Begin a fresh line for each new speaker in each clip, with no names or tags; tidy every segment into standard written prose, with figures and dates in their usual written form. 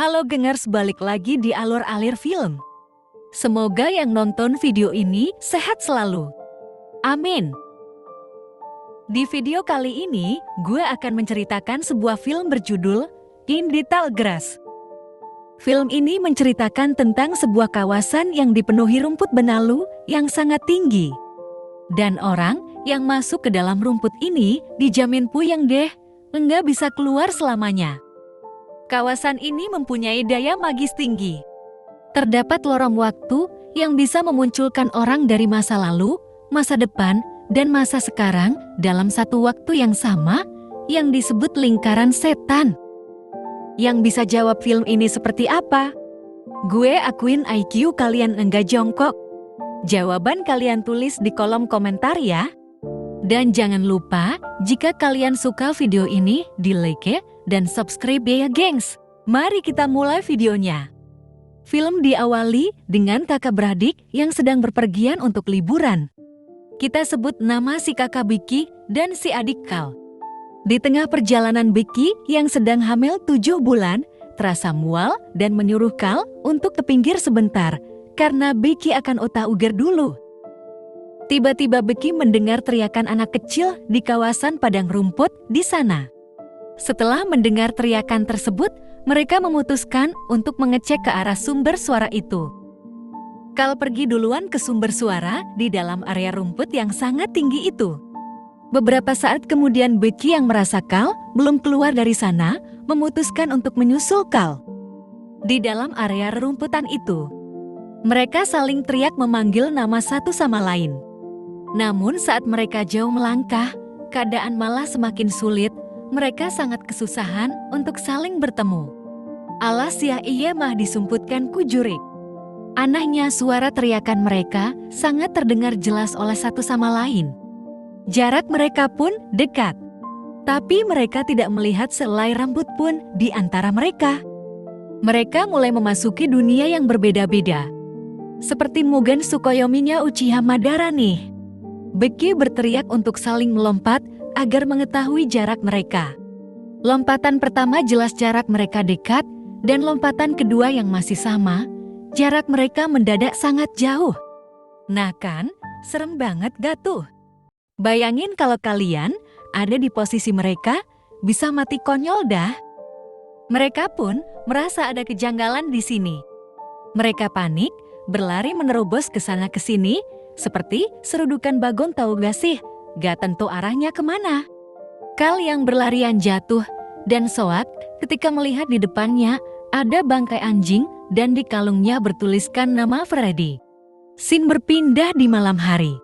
Halo gengers, balik lagi di Alur-Alir Film. Semoga yang nonton video ini sehat selalu. Amin. Di video kali ini, gue akan menceritakan sebuah film berjudul In Little Grass. Film ini menceritakan tentang sebuah kawasan yang dipenuhi rumput benalu yang sangat tinggi. Dan orang yang masuk ke dalam rumput ini dijamin puyeng deh, enggak bisa keluar selamanya. Kawasan ini mempunyai daya magis tinggi. Terdapat lorong waktu yang bisa memunculkan orang dari masa lalu, masa depan, dan masa sekarang dalam satu waktu yang sama yang disebut lingkaran setan. Yang bisa jawab film ini seperti apa? Gue akuin IQ kalian enggak jongkok. Jawaban kalian tulis di kolom komentar ya. Dan jangan lupa, jika kalian suka video ini, di-like ya, dan subscribe ya gengs. Mari kita mulai videonya. Film diawali dengan kakak beradik yang sedang berpergian untuk liburan. Kita sebut nama si kakak Becky dan si adik Cal. Di tengah perjalanan Becky yang sedang hamil 7 bulan, terasa mual dan menyuruh Cal untuk ke pinggir sebentar, karena Becky akan otak-uger dulu. Tiba-tiba Becky mendengar teriakan anak kecil di kawasan padang rumput di sana. Setelah mendengar teriakan tersebut, mereka memutuskan untuk mengecek ke arah sumber suara itu. Cal pergi duluan ke sumber suara di dalam area rumput yang sangat tinggi itu. Beberapa saat kemudian Becky yang merasa Cal belum keluar dari sana, memutuskan untuk menyusul Cal. Di dalam area rerumputan itu, mereka saling teriak memanggil nama satu sama lain. Namun saat mereka jauh melangkah, keadaan malah semakin sulit. Mereka sangat kesusahan untuk saling bertemu. Alas ya iya mah disumputkan ku jurik. Anehnya suara teriakan mereka sangat terdengar jelas oleh satu sama lain. Jarak mereka pun dekat. Tapi mereka tidak melihat selai rambut pun di antara mereka. Mereka mulai memasuki dunia yang berbeda-beda. Seperti Mugen Tsukuyomi-nya Uchiha Madara nih. Becky berteriak untuk saling melompat agar mengetahui jarak mereka. Lompatan pertama jelas jarak mereka dekat, dan lompatan kedua yang masih sama, jarak mereka mendadak sangat jauh. Nah kan, serem banget gak tuh? Bayangin kalau kalian ada di posisi mereka, bisa mati konyol dah. Mereka pun merasa ada kejanggalan di sini. Mereka panik, berlari menerobos ke sana ke sini, seperti serudukan bagong tahu gak sih? Gak tentu arahnya kemana. Cal yang berlarian jatuh dan soak ketika melihat di depannya ada bangkai anjing dan di kalungnya bertuliskan nama Freddy. Scene berpindah di malam hari.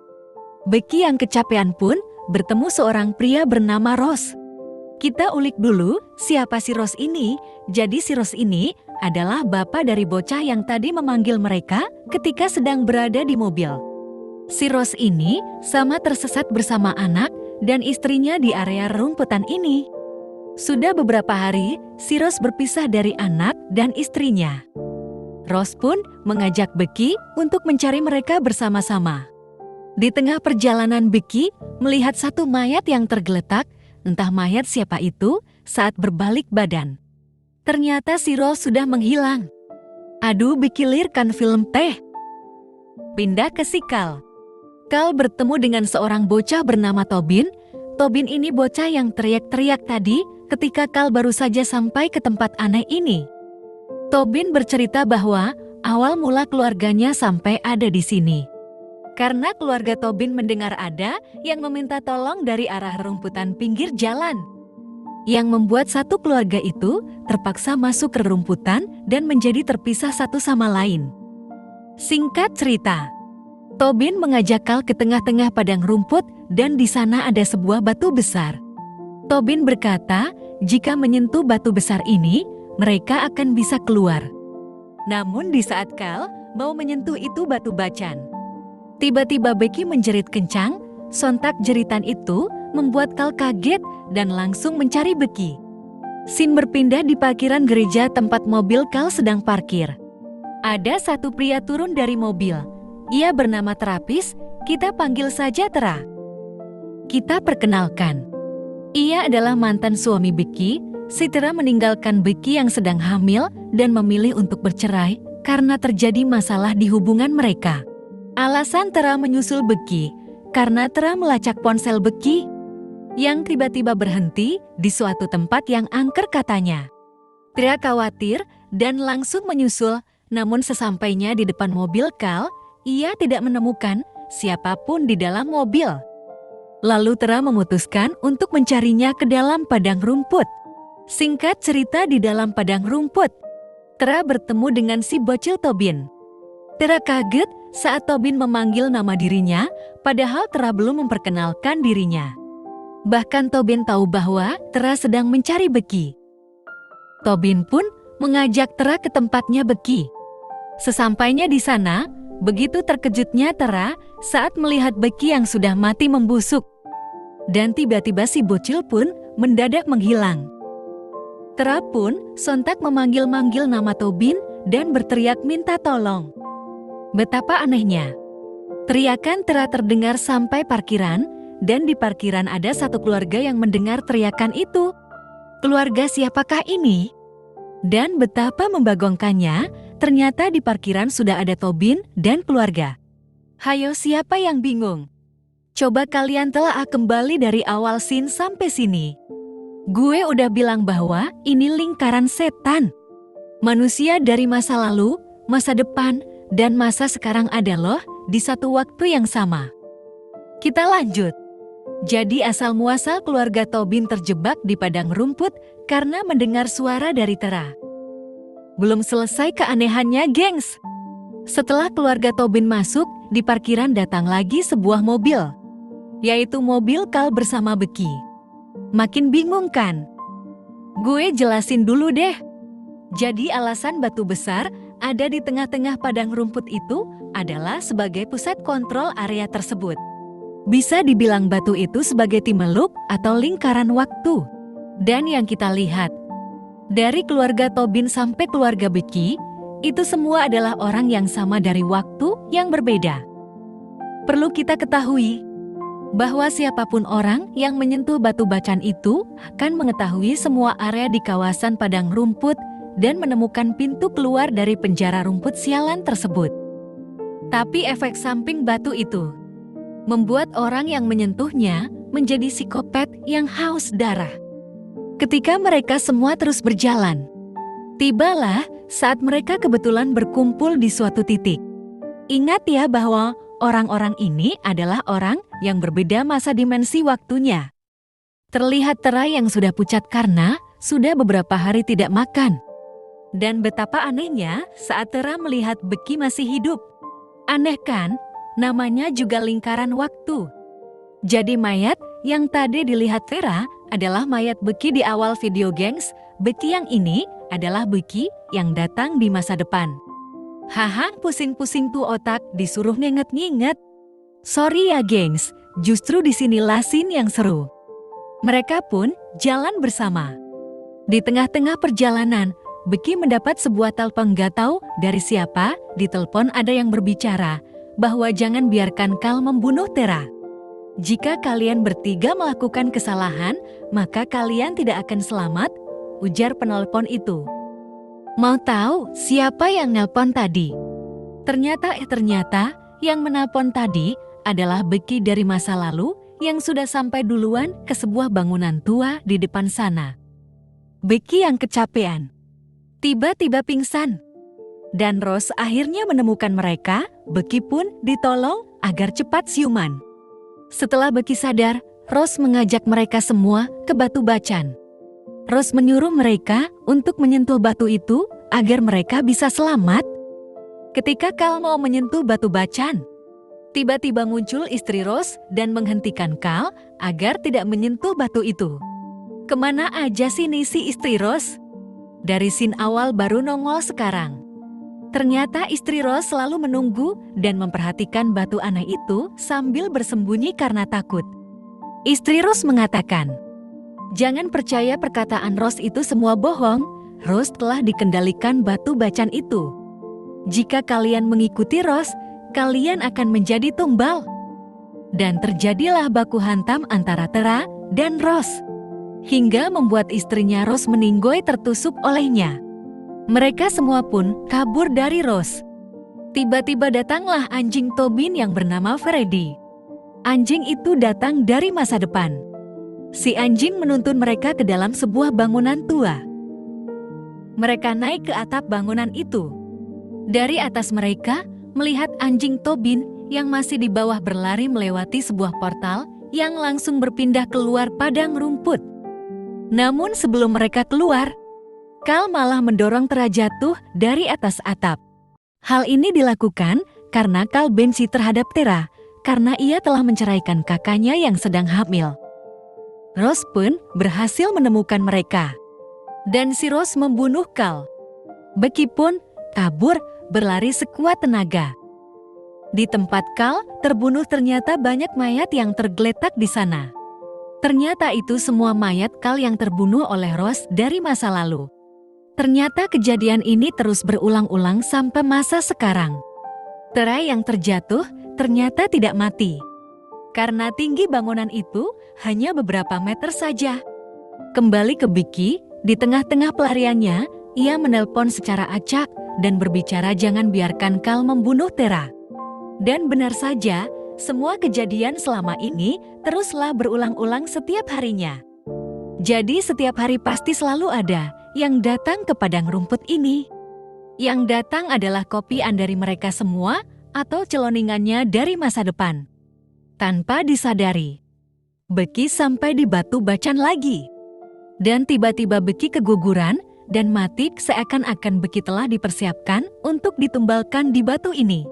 Becky yang kecapean pun bertemu seorang pria bernama Ross. Kita ulik dulu siapa si Ross ini. Jadi si Ross ini adalah bapak dari bocah yang tadi memanggil mereka ketika sedang berada di mobil. Si Ross ini sama tersesat bersama anak dan istrinya di area rumputan ini. Sudah beberapa hari, si Ross berpisah dari anak dan istrinya. Ross pun mengajak Becky untuk mencari mereka bersama-sama. Di tengah perjalanan Becky melihat satu mayat yang tergeletak, entah mayat siapa itu, saat berbalik badan. Ternyata si Ross sudah menghilang. Aduh, Becky lirkan film teh. Pindah ke si Cal. Cal bertemu dengan seorang bocah bernama Tobin. Tobin ini bocah yang teriak-teriak tadi ketika Cal baru saja sampai ke tempat aneh ini. Tobin bercerita bahwa awal mula keluarganya sampai ada di sini. Karena keluarga Tobin mendengar ada yang meminta tolong dari arah rumputan pinggir jalan. Yang membuat satu keluarga itu terpaksa masuk ke rumputan dan menjadi terpisah satu sama lain. Singkat cerita, Tobin mengajak Cal ke tengah-tengah padang rumput dan di sana ada sebuah batu besar. Tobin berkata, jika menyentuh batu besar ini, mereka akan bisa keluar. Namun di saat Cal mau menyentuh itu batu bacan, tiba-tiba Becky menjerit kencang. Sontak jeritan itu membuat Cal kaget dan langsung mencari Becky. Scene berpindah di parkiran gereja tempat mobil Cal sedang parkir. Ada satu pria turun dari mobil. Ia bernama Terapis, kita panggil saja Tera. Kita perkenalkan. Ia adalah mantan suami Becky, si Tera meninggalkan Becky yang sedang hamil dan memilih untuk bercerai karena terjadi masalah di hubungan mereka. Alasan Tera menyusul Becky karena Tera melacak ponsel Becky yang tiba-tiba berhenti di suatu tempat yang angker katanya. Tera khawatir dan langsung menyusul, namun sesampainya di depan mobil Kal, ia tidak menemukan siapapun di dalam mobil. Lalu Tera memutuskan untuk mencarinya ke dalam padang rumput. Singkat cerita, di dalam padang rumput, Tera bertemu dengan si bocil Tobin. Tera kaget saat Tobin memanggil nama dirinya, padahal Tera belum memperkenalkan dirinya. Bahkan Tobin tahu bahwa Tera sedang mencari Becky. Tobin pun mengajak Tera ke tempatnya Becky. Sesampainya di sana, begitu terkejutnya Tera saat melihat Becky yang sudah mati membusuk. Dan tiba-tiba si bocil pun mendadak menghilang. Tera pun sontak memanggil-manggil nama Tobin dan berteriak minta tolong. Betapa anehnya. Teriakan Tera terdengar sampai parkiran, dan di parkiran ada satu keluarga yang mendengar teriakan itu. Keluarga siapakah ini? Dan betapa membagongkannya, ternyata di parkiran sudah ada Tobin dan keluarga. Hayo, siapa yang bingung? Coba kalian telah kembali dari awal scene sampai sini. Gue udah bilang bahwa ini lingkaran setan. Manusia dari masa lalu, masa depan, dan masa sekarang ada loh di satu waktu yang sama. Kita lanjut. Jadi asal-muasal keluarga Tobin terjebak di padang rumput karena mendengar suara dari Tera. Belum selesai keanehannya, gengs. Setelah keluarga Tobin masuk, di parkiran datang lagi sebuah mobil, yaitu mobil Kal bersama Becky. Makin bingung kan? Gue jelasin dulu deh. Jadi alasan batu besar ada di tengah-tengah padang rumput itu adalah sebagai pusat kontrol area tersebut. Bisa dibilang batu itu sebagai timeluk atau lingkaran waktu. Dan yang kita lihat, dari keluarga Tobin sampai keluarga Becky, itu semua adalah orang yang sama dari waktu yang berbeda. Perlu kita ketahui bahwa siapapun orang yang menyentuh batu bacan itu akan mengetahui semua area di kawasan padang rumput dan menemukan pintu keluar dari penjara rumput sialan tersebut. Tapi efek samping batu itu membuat orang yang menyentuhnya menjadi psikopat yang haus darah. Ketika mereka semua terus berjalan, tibalah saat mereka kebetulan berkumpul di suatu titik. Ingat ya bahwa orang-orang ini adalah orang yang berbeda masa dimensi waktunya. Terlihat Tera yang sudah pucat karena sudah beberapa hari tidak makan. Dan betapa anehnya saat Tera melihat Becky masih hidup. Aneh kan? Namanya juga lingkaran waktu. Jadi mayat yang tadi dilihat Tera adalah mayat Becky di awal video, gengs. Becky yang ini adalah Becky yang datang di masa depan. Haha, pusing-pusing tuh otak disuruh nginget-nginget. Sorry ya gengs, justru disinilah scene yang seru. Mereka pun jalan bersama. Di tengah-tengah perjalanan, Becky mendapat sebuah telepon gak tahu dari siapa. Di telepon ada yang berbicara bahwa jangan biarkan Kal membunuh Tera. Jika kalian bertiga melakukan kesalahan, maka kalian tidak akan selamat, ujar penelpon itu. Mau tahu siapa yang nelpon tadi? Ternyata yang menelpon tadi adalah Becky dari masa lalu yang sudah sampai duluan ke sebuah bangunan tua di depan sana. Becky yang kecapean tiba-tiba pingsan. Dan Rose akhirnya menemukan mereka. Becky pun ditolong agar cepat siuman. Setelah Becky sadar, Rose mengajak mereka semua ke batu bacan. Rose menyuruh mereka untuk menyentuh batu itu agar mereka bisa selamat. Ketika Kal mau menyentuh batu bacan, tiba-tiba muncul istri Rose dan menghentikan Kal agar tidak menyentuh batu itu. Kemana aja sih nih si istri Rose? Dari scene awal baru nongol sekarang. Ternyata istri Rose selalu menunggu dan memperhatikan batu aneh itu sambil bersembunyi karena takut. Istri Rose mengatakan, "Jangan percaya perkataan Rose, itu semua bohong. Rose telah dikendalikan batu bacan itu. Jika kalian mengikuti Rose, kalian akan menjadi tumbal." Dan terjadilah baku hantam antara Tera dan Rose. hingga membuat istrinya Rose meninggoy tertusuk olehnya. Mereka semua pun kabur dari Rose. Tiba-tiba datanglah anjing Tobin yang bernama Freddy. Anjing itu datang dari masa depan. Si anjing menuntun mereka ke dalam sebuah bangunan tua. Mereka naik ke atap bangunan itu. Dari atas mereka, melihat anjing Tobin yang masih di bawah berlari melewati sebuah portal yang langsung berpindah keluar padang rumput. Namun sebelum mereka keluar, Carl malah mendorong Tera jatuh dari atas atap. Hal ini dilakukan karena Carl benci terhadap Tera, karena ia telah menceraikan kakaknya yang sedang hamil. Rose pun berhasil menemukan mereka. Dan si Rose membunuh Carl. Becky pun kabur berlari sekuat tenaga. Di tempat Carl terbunuh ternyata banyak mayat yang tergeletak di sana. Ternyata itu semua mayat Carl yang terbunuh oleh Rose dari masa lalu. Ternyata kejadian ini terus berulang-ulang sampai masa sekarang. Tera yang terjatuh ternyata tidak mati. Karena tinggi bangunan itu hanya beberapa meter saja. Kembali ke Becky, di tengah-tengah pelariannya, ia menelpon secara acak dan berbicara jangan biarkan Carl membunuh Tera. Dan benar saja, semua kejadian selama ini teruslah berulang-ulang setiap harinya. Jadi setiap hari pasti selalu ada yang datang ke padang rumput ini. Yang datang adalah kopian dari mereka semua atau celoningannya dari masa depan. Tanpa disadari, Becky sampai di batu bacan lagi. Dan tiba-tiba Becky keguguran dan mati seakan-akan Becky telah dipersiapkan untuk ditumbalkan di batu ini.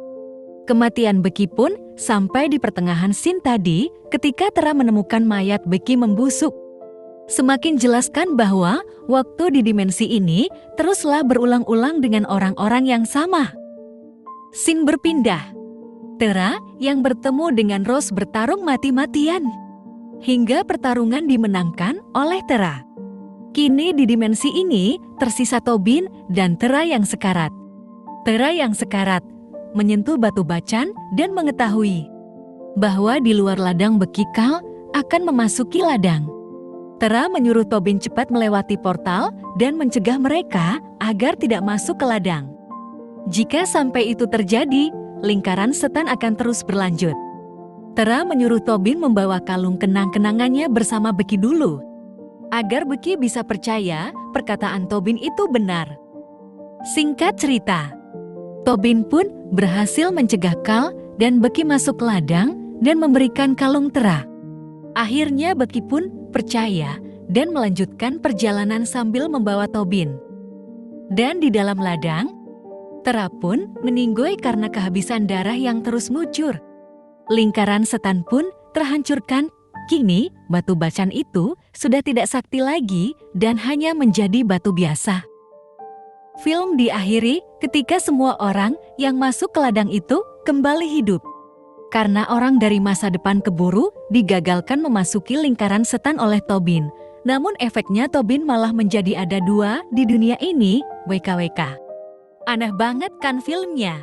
Kematian Becky pun sampai di pertengahan scene tadi ketika Tera menemukan mayat Becky membusuk. Semakin jelaskan bahwa waktu di dimensi ini teruslah berulang-ulang dengan orang-orang yang sama. Scene berpindah. Tera yang bertemu dengan Rose bertarung mati-matian. Hingga pertarungan dimenangkan oleh Tera. Kini di dimensi ini tersisa Tobin dan Tera yang sekarat. Tera yang sekarat menyentuh batu bacan dan mengetahui bahwa di luar ladang Becky Carl akan memasuki ladang. Tera menyuruh Tobin cepat melewati portal dan mencegah mereka agar tidak masuk ke ladang. Jika sampai itu terjadi, lingkaran setan akan terus berlanjut. Tera menyuruh Tobin membawa kalung kenang-kenangannya bersama Becky dulu, agar Becky bisa percaya perkataan Tobin itu benar. Singkat cerita, Tobin pun berhasil mencegah Carl dan Becky masuk ladang dan memberikan kalung Tera. Akhirnya Becky pun percaya dan melanjutkan perjalanan sambil membawa Tobin. Dan di dalam ladang, Tera pun meninggoy karena kehabisan darah yang terus ngucur. Lingkaran setan pun terhancurkan. Kini batu bacan itu sudah tidak sakti lagi dan hanya menjadi batu biasa. Film diakhiri ketika semua orang yang masuk ke ladang itu kembali hidup. Karena orang dari masa depan keburu digagalkan memasuki lingkaran setan oleh Tobin. Namun efeknya Tobin malah menjadi ada dua di dunia ini, WKWK. Aneh banget kan filmnya?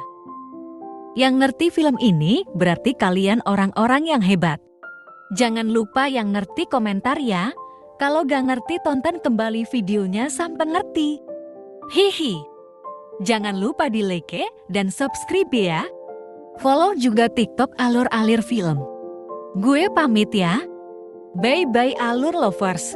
Yang ngerti film ini berarti kalian orang-orang yang hebat. Jangan lupa yang ngerti komentar ya. Kalau gak ngerti tonton kembali videonya sampai ngerti. Hihi. Jangan lupa di like dan subscribe ya. Follow juga TikTok Alur Alir Film. Gue pamit ya. Bye-bye Alur Lovers.